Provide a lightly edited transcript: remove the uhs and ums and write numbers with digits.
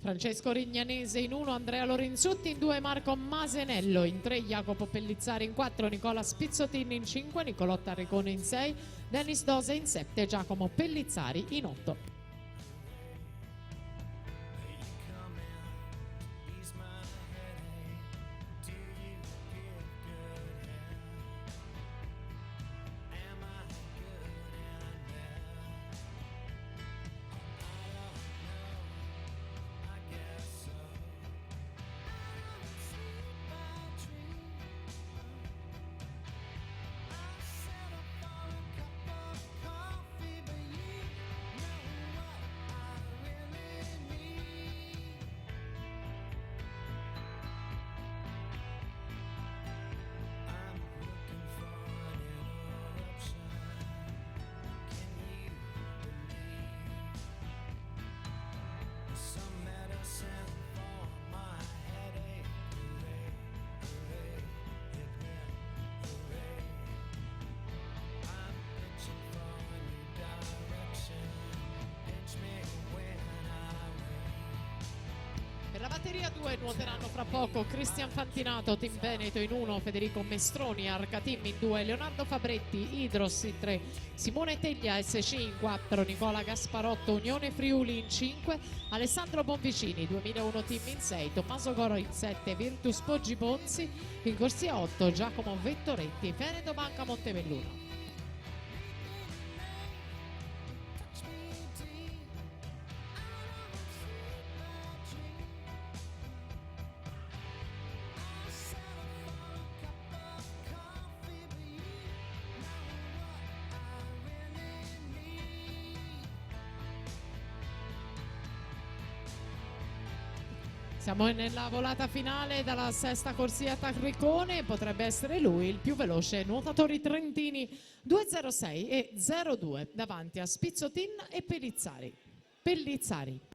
Francesco Rignanese in 1, Andrea Lorenzutti in 2, Marco Masenello in 3, Jacopo Pellizzari in 4, Nicola Spizzotin in 5, Nicolotta Recone in 6, Dennis Dose in 7, Giacomo Pellizzari in 8. La batteria 2 nuoteranno fra poco Cristian Fantinato, Team Veneto in 1, Federico Mestroni, Arcatim in 2, Leonardo Fabretti, Idros in 3, Simone Teglia SC in 4, Nicola Gasparotto, Unione Friuli in 5, Alessandro Bonvicini, 2001 Team in 6, Tommaso Goro in 7, Virtus Poggi Ponzi, in corsia 8, Giacomo Vettoretti, Veneto Banca Montebelluno. Siamo nella volata finale dalla sesta corsia Tagricone, potrebbe essere lui il più veloce. Nuotatori trentini 2.06 e 0.2 davanti a Spizzotin e Pellizzari.